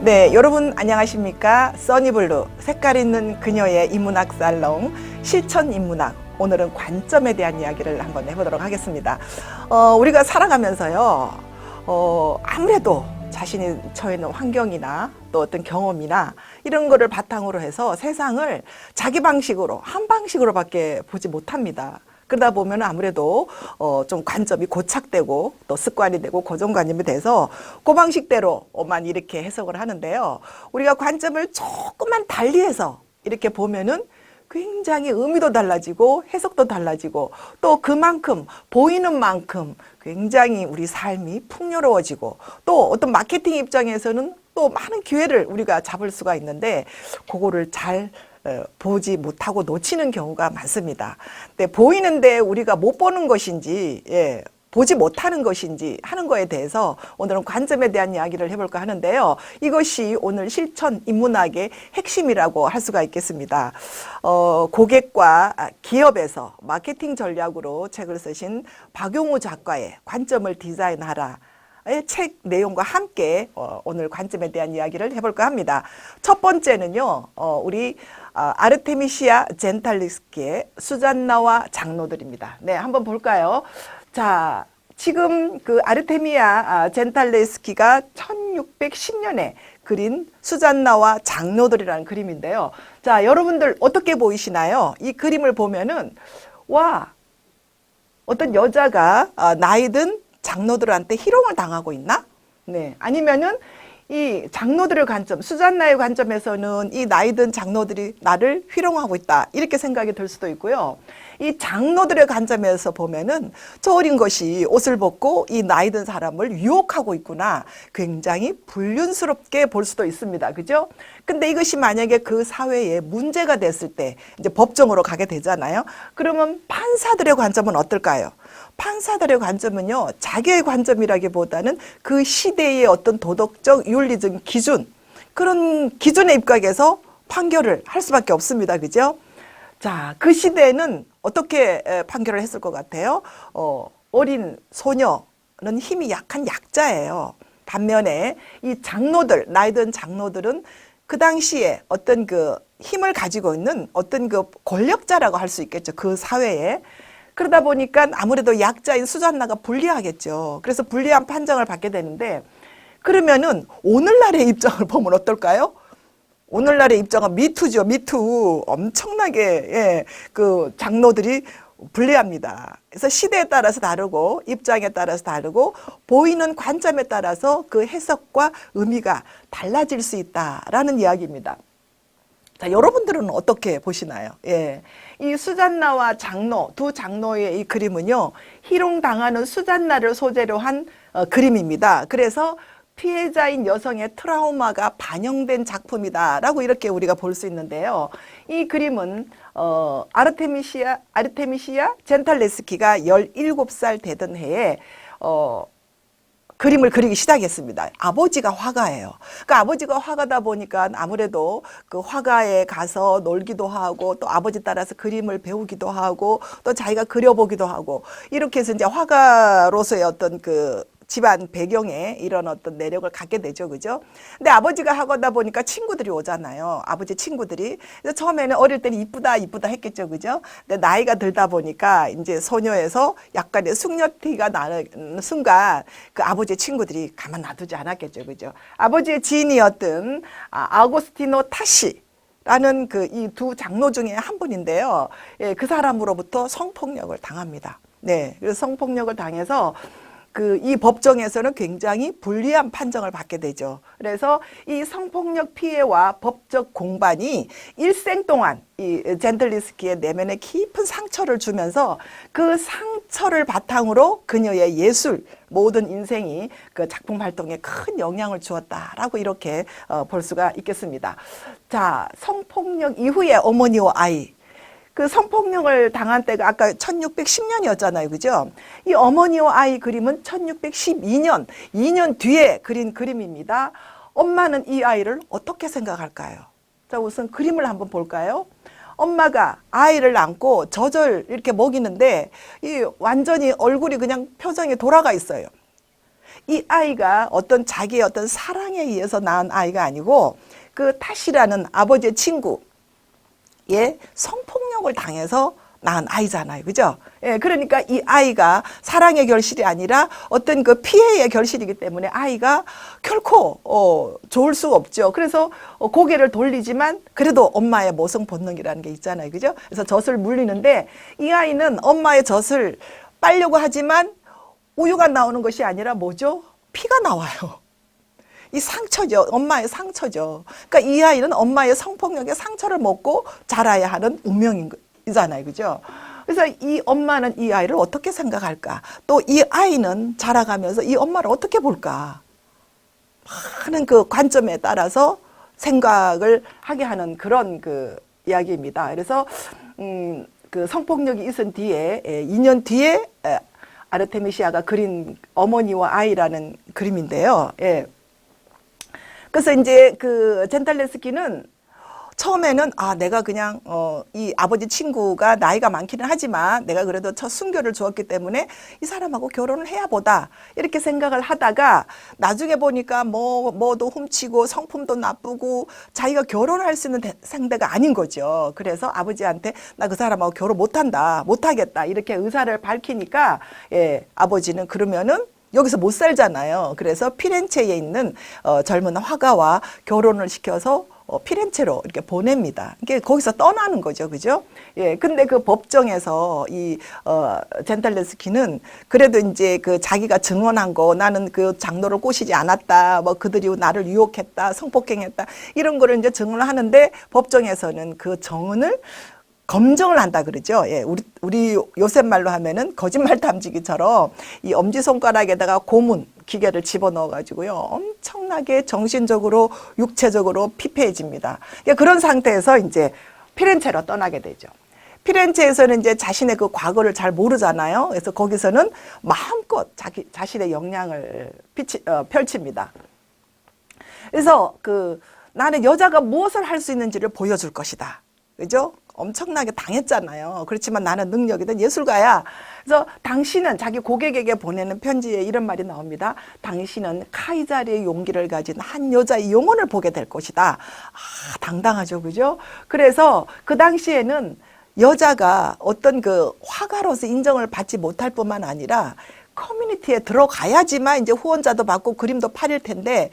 네, 여러분 안녕하십니까? 써니블루, 색깔 있는 그녀의 인문학 살롱, 실천 인문학. 오늘은 관점에 대한 이야기를 한번 해보도록 하겠습니다. 우리가 살아가면서요, 아무래도 자신이 처해 있는 환경이나 또 어떤 경험이나 이런 거를 바탕으로 해서 세상을 자기 방식으로, 한 방식으로밖에 보지 못합니다. 그러다 보면 아무래도 좀 관점이 고착되고 또 습관이 되고 고정관념이 돼서 그 방식대로만 이렇게 해석을 하는데요. 우리가 관점을 조금만 달리해서 이렇게 보면은 굉장히 의미도 달라지고 해석도 달라지고 또 그만큼 보이는 만큼 굉장히 우리 삶이 풍요로워지고 또 어떤 마케팅 입장에서는 또 많은 기회를 우리가 잡을 수가 있는데 그거를 잘 보지 못하고 놓치는 경우가 많습니다. 근데 보이는데 우리가 못 보는 것인지, 보지 못하는 것인지 하는 거에 대해서 오늘은 관점에 대한 이야기를 해볼까 하는데요. 이것이 오늘 실천 인문학의 핵심이라고 할 수가 있겠습니다. 고객과 기업에서 마케팅 전략으로 책을 쓰신 박용우 작가의 관점을 디자인하라. 책 내용과 함께 오늘 관점에 대한 이야기를 해볼까 합니다. 첫 번째는요, 우리 아르테미시아 젠탈리스키의 수잔나와 장로들입니다. 네, 한번 볼까요? 자, 지금 그 아르테미아 젠탈레스키가 1610년에 그린 수잔나와 장로들이라는 그림인데요. 자, 여러분들 어떻게 보이시나요? 이 그림을 보면은, 와, 어떤 여자가 나이든 장로들한테 희롱을 당하고 있나? 네. 아니면은 이 장로들의 관점, 수잔나의 관점에서는 이 나이든 장로들이 나를 희롱하고 있다. 이렇게 생각이 들 수도 있고요. 이 장로들의 관점에서 보면은 저 어린 것이 옷을 벗고 이 나이든 사람을 유혹하고 있구나. 굉장히 불륜스럽게 볼 수도 있습니다. 그죠? 근데 이것이 만약에 그 사회에 문제가 됐을 때 이제 법정으로 가게 되잖아요. 그러면 판사들의 관점은 어떨까요? 판사들의 관점은요, 자기의 관점이라기보다는 그 시대의 어떤 도덕적, 윤리적 기준, 그런 기준에 입각해서 판결을 할 수밖에 없습니다. 그죠? 자, 그 시대에는 어떻게 판결을 했을 것 같아요? 어린 소녀는 힘이 약한 약자예요. 반면에 이 장로들, 나이 든 장로들은 그 당시에 어떤 그 힘을 가지고 있는 어떤 그 권력자라고 할 수 있겠죠. 그 사회에. 그러다 보니까 아무래도 약자인 수잔나가 불리하겠죠. 그래서 불리한 판정을 받게 되는데, 그러면은 오늘날의 입장을 보면 어떨까요? 오늘날의 입장은 미투죠. 미투. 엄청나게, 그 장로들이 불리합니다. 그래서 시대에 따라서 다르고 입장에 따라서 다르고 보이는 관점에 따라서 그 해석과 의미가 달라질 수 있다라는 이야기입니다. 자, 여러분들은 어떻게 보시나요? 이 수잔나와 장로, 두 장로의 이 그림은요, 희롱당하는 수잔나를 소재로 한 그림입니다. 그래서 피해자인 여성의 트라우마가 반영된 작품이다라고 이렇게 우리가 볼 수 있는데요. 이 그림은 아르테미시아 젠탈레스키가 17살 되던 해에 그림을 그리기 시작했습니다. 아버지가 화가예요. 그 아버지가 화가다 보니까 아무래도 그 화가에 가서 놀기도 하고 또 아버지 따라서 그림을 배우기도 하고 또 자기가 그려보기도 하고 이렇게 해서 이제 화가로서의 어떤 그 집안 배경에 이런 어떤 내력을 갖게 되죠. 그죠? 근데 아버지가 하다 보니까 친구들이 오잖아요. 아버지 친구들이. 그래서 처음에는 어릴 때는 이쁘다, 이쁘다 했겠죠. 그죠? 근데 나이가 들다 보니까 이제 소녀에서 약간의 숙녀티가 나는 순간 그 아버지의 친구들이 가만 놔두지 않았겠죠. 그죠? 아버지의 지인이었던 아고스티노 타시. 라는 그 이 두 장로 중에 한 분인데요. 그 사람으로부터 성폭력을 당합니다. 네. 그래서 성폭력을 당해서 이 법정에서는 굉장히 불리한 판정을 받게 되죠. 그래서 이 성폭력 피해와 법적 공방이 일생 동안 이 젠틀리스키의 내면에 깊은 상처를 주면서 그 상처를 바탕으로 그녀의 예술, 모든 인생이 그 작품 활동에 큰 영향을 주었다라고 이렇게 볼 수가 있겠습니다. 자, 성폭력 이후에 어머니와 아이. 그 성폭력을 당한 때가 아까 1610년이었잖아요. 그죠? 이 어머니와 아이 그림은 1612년, 2년 뒤에 그린 그림입니다. 엄마는 이 아이를 어떻게 생각할까요? 자, 우선 그림을 한번 볼까요? 엄마가 아이를 안고 젖을 이렇게 먹이는데 이 완전히 얼굴이 그냥 표정이 돌아가 있어요. 이 아이가 어떤 자기의 어떤 사랑에 의해서 낳은 아이가 아니고 그 탓이라는 아버지의 친구의 성폭력을 당해서 낳은 아이잖아요. 그죠? 예, 그러니까 이 아이가 사랑의 결실이 아니라 어떤 그 피해의 결실이기 때문에 아이가 결코 좋을 수가 없죠. 그래서 고개를 돌리지만 그래도 엄마의 모성 본능이라는 게 있잖아요. 그죠? 그래서 젖을 물리는데 이 아이는 엄마의 젖을 빨려고 하지만 우유가 나오는 것이 아니라 뭐죠? 피가 나와요. 이 상처죠. 엄마의 상처죠. 그러니까 이 아이는 엄마의 성폭력의 상처를 먹고 자라야 하는 운명이잖아요. 그죠? 그래서 이 엄마는 이 아이를 어떻게 생각할까? 또 이 아이는 자라가면서 이 엄마를 어떻게 볼까? 많은 그 관점에 따라서 생각을 하게 하는 그런 그 이야기입니다. 그래서 그 성폭력이 있은 뒤에 2년 뒤에 아르테미시아가 그린 어머니와 아이라는 그림인데요. 예. 그래서 이제 그 젠탈레스키는 처음에는 내가 그냥 이 아버지 친구가 나이가 많기는 하지만 내가 그래도 첫 순교를 주었기 때문에 이 사람하고 결혼을 해야 보다 이렇게 생각을 하다가 나중에 보니까 뭐도 훔치고 성품도 나쁘고 자기가 결혼할 수 있는 상대가 아닌 거죠. 그래서 아버지한테 나 그 사람하고 결혼 못하겠다 이렇게 의사를 밝히니까 아버지는 그러면은 여기서 못 살잖아요. 그래서 피렌체에 있는 젊은 화가와 결혼을 시켜서 피렌체로 이렇게 보냅니다. 이게 거기서 떠나는 거죠, 그죠? 예, 근데 그 법정에서 이 젠탈레스키는 그래도 이제 그 자기가 증언한 거, 나는 그 장로를 꼬시지 않았다, 뭐 그들이 나를 유혹했다, 성폭행했다 이런 거를 이제 증언을 하는데 법정에서는 그 정언을 검증을 한다 그러죠. 예, 우리 요새 말로 하면은 거짓말 탐지기처럼 이 엄지손가락에다가 고문 기계를 집어넣어 가지고요. 엄청나게 정신적으로 육체적으로 피폐해집니다. 그러니까 그런 상태에서 이제 피렌체로 떠나게 되죠. 피렌체에서는 이제 자신의 그 과거를 잘 모르잖아요. 그래서 거기서는 마음껏 자신의 역량을 펼칩니다. 그래서 나는 여자가 무엇을 할 수 있는지를 보여줄 것이다. 그죠? 엄청나게 당했잖아요. 그렇지만 나는 능력이든 예술가야. 그래서 당신은 자기 고객에게 보내는 편지에 이런 말이 나옵니다. 당신은 카이자리의 용기를 가진 한 여자의 영혼을 보게 될 것이다. 당당하죠. 그죠? 그래서 그 당시에는 여자가 어떤 그 화가로서 인정을 받지 못할 뿐만 아니라 커뮤니티에 들어가야지만 이제 후원자도 받고 그림도 팔릴 텐데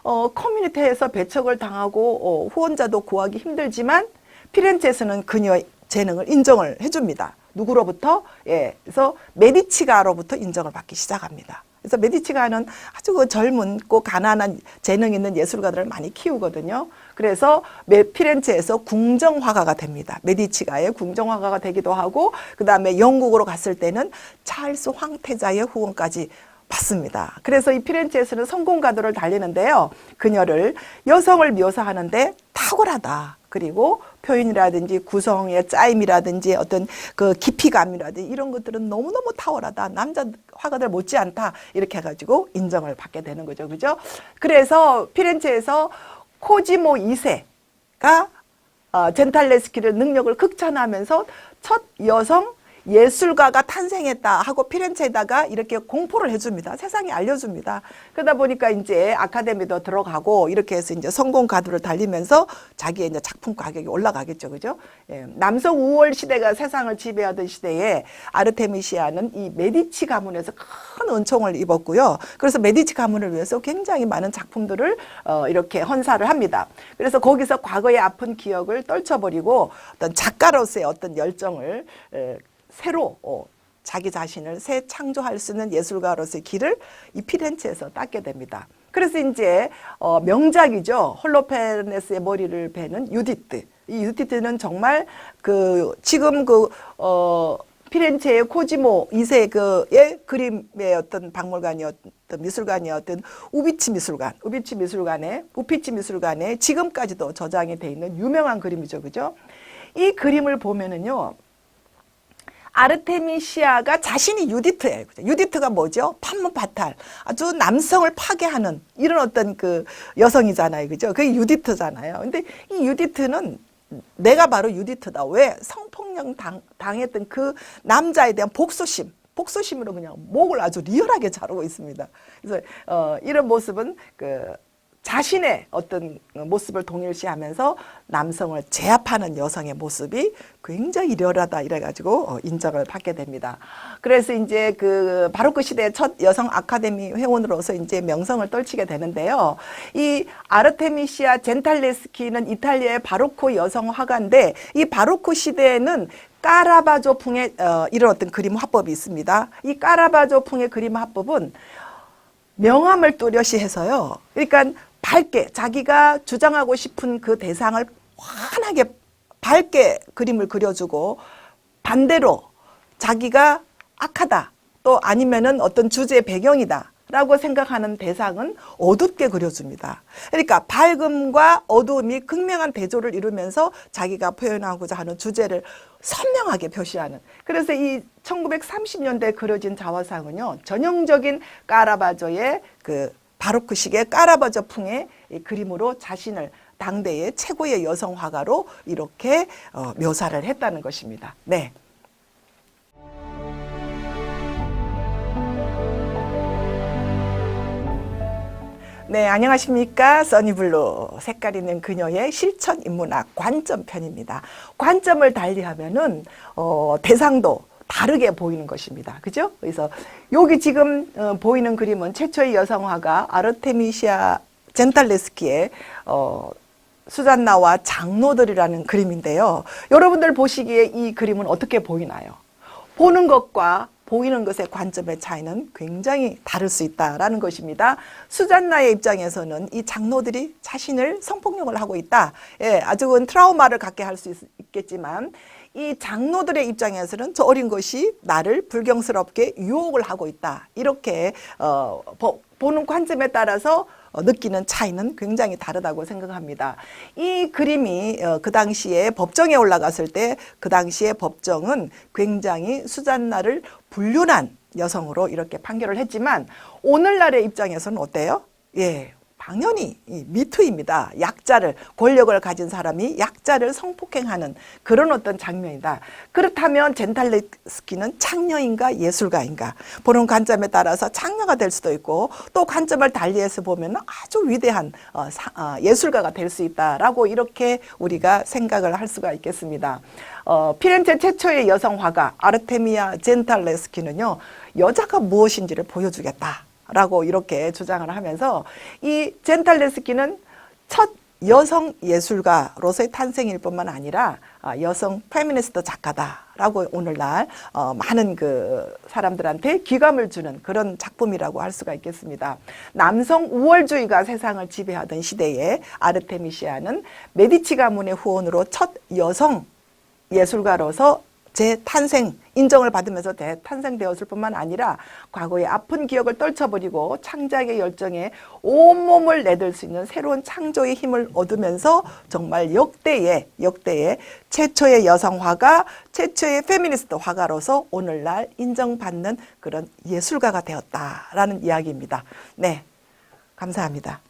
커뮤니티에서 배척을 당하고 후원자도 구하기 힘들지만 피렌체에서는 그녀의 재능을 인정을 해줍니다. 누구로부터? 그래서 메디치가로부터 인정을 받기 시작합니다. 그래서 메디치가는 아주 그 젊고 가난한 재능 있는 예술가들을 많이 키우거든요. 그래서 피렌체에서 궁정화가가 됩니다. 메디치가의 궁정화가가 되기도 하고 그 다음에 영국으로 갔을 때는 찰스 황태자의 후원까지 받습니다. 그래서 이 피렌체에서는 성공가도를 달리는데요. 그녀를 여성을 묘사하는데 탁월하다. 그리고 표현이라든지 구성의 짜임이라든지 어떤 그 깊이감이라든지 이런 것들은 너무너무 탁월하다. 남자 화가들 못지않다. 이렇게 해가지고 인정을 받게 되는 거죠. 그죠? 그래서 피렌체에서 코지모 2세가 젠탈레스키의 능력을 극찬하면서 첫 여성 예술가가 탄생했다 하고 피렌체에다가 이렇게 공포를 해줍니다. 세상에 알려줍니다. 그러다 보니까 이제 아카데미도 들어가고 이렇게 해서 이제 성공 가도를 달리면서 자기의 이제 작품 가격이 올라가겠죠. 그죠? 예. 남성 우월 시대가 세상을 지배하던 시대에 아르테미시아는 이 메디치 가문에서 큰 은총을 입었고요. 그래서 메디치 가문을 위해서 굉장히 많은 작품들을 이렇게 헌사를 합니다. 그래서 거기서 과거의 아픈 기억을 떨쳐버리고 어떤 작가로서의 어떤 열정을 새로 자기 자신을 새 창조할 수 있는 예술가로서의 길을 이 피렌체에서 닦게 됩니다. 그래서 이제 명작이죠. 홀로페네스의 머리를 베는 유디트. 이 유디트는 정말 지금 피렌체의 코지모 2세의 그림의 어떤 박물관이었던 미술관이었던 우피치 미술관에 지금까지도 저장이 돼 있는 유명한 그림이죠. 그죠? 이 그림을 보면은요. 아르테미시아가 자신이 유디트예요. 유디트가 뭐죠? 판문파탈. 아주 남성을 파괴하는 이런 어떤 그 여성이잖아요. 그죠? 그게 유디트잖아요. 근데 이 유디트는 내가 바로 유디트다. 왜? 성폭력 당했던 그 남자에 대한 복수심으로 그냥 목을 아주 리얼하게 자르고 있습니다. 그래서 이런 모습은 그 자신의 어떤 모습을 동일시하면서 남성을 제압하는 여성의 모습이 굉장히 리얼하다 이래가지고 인정을 받게 됩니다. 그래서 이제 그 바로크 시대의 첫 여성 아카데미 회원으로서 이제 명성을 떨치게 되는데요. 이 아르테미시아 젠탈레스키는 이탈리아의 바로크 여성 화가인데 이 바로크 시대에는 까라바조풍의 이런 어떤 그림 화법이 있습니다. 이 까라바조풍의 그림 화법은 명암을 뚜렷이 해서요. 그러니까 밝게 자기가 주장하고 싶은 그 대상을 환하게 밝게 그림을 그려주고 반대로 자기가 악하다 또 아니면은 어떤 주제의 배경이다 라고 생각하는 대상은 어둡게 그려줍니다. 그러니까 밝음과 어두움이 극명한 대조를 이루면서 자기가 표현하고자 하는 주제를 선명하게 표시하는. 그래서 이 1930년대에 그려진 자화상은요, 전형적인 까라바조의 그 바로크식의 까라바조풍의 그림으로 자신을 당대의 최고의 여성 화가로 이렇게 묘사를 했다는 것입니다. 네. 네, 안녕하십니까. 써니블루 색깔 있는 그녀의 실천 인문학 관점 편입니다. 관점을 달리하면은 대상도 다르게 보이는 것입니다. 그죠? 그래서 여기 지금 보이는 그림은 최초의 여성화가 아르테미시아 젠탈레스키의 수잔나와 장로들이라는 그림인데요. 여러분들 보시기에 이 그림은 어떻게 보이나요? 보는 것과 보이는 것의 관점의 차이는 굉장히 다를 수 있다라는 것입니다. 수잔나의 입장에서는 이 장로들이 자신을 성폭력을 하고 있다. 예, 아직은 트라우마를 갖게 할 수 있겠지만 이 장로들의 입장에서는 저 어린 것이 나를 불경스럽게 유혹을 하고 있다. 이렇게 보는 관점에 따라서 느끼는 차이는 굉장히 다르다고 생각합니다. 이 그림이 그 당시에 법정에 올라갔을 때 그 당시에 법정은 굉장히 수잔나를 불륜한 여성으로 이렇게 판결을 했지만 오늘날의 입장에서는 어때요? 예, 당연히 미투입니다. 약자를, 권력을 가진 사람이 약자를 성폭행하는 그런 어떤 장면이다. 그렇다면 젠탈레스키는 창녀인가 예술가인가? 보는 관점에 따라서 창녀가 될 수도 있고 또 관점을 달리해서 보면 아주 위대한 예술가가 될 수 있다라고 이렇게 우리가 생각을 할 수가 있겠습니다. 피렌체 최초의 여성 화가 아르테미아 젠탈레스키는요, 여자가 무엇인지를 보여주겠다. 라고 이렇게 주장을 하면서 이 젠탈레스키는 첫 여성 예술가로서의 탄생일 뿐만 아니라 여성 페미니스트 작가다라고 오늘날 많은 그 사람들한테 귀감을 주는 그런 작품이라고 할 수가 있겠습니다. 남성 우월주의가 세상을 지배하던 시대에 아르테미시아는 메디치 가문의 후원으로 첫 여성 예술가로서 재탄생, 인정을 받으면서 재탄생되었을 뿐만 아니라 과거의 아픈 기억을 떨쳐버리고 창작의 열정에 온몸을 내들 수 있는 새로운 창조의 힘을 얻으면서 정말 역대의 최초의 여성화가, 최초의 페미니스트 화가로서 오늘날 인정받는 그런 예술가가 되었다라는 이야기입니다. 네, 감사합니다.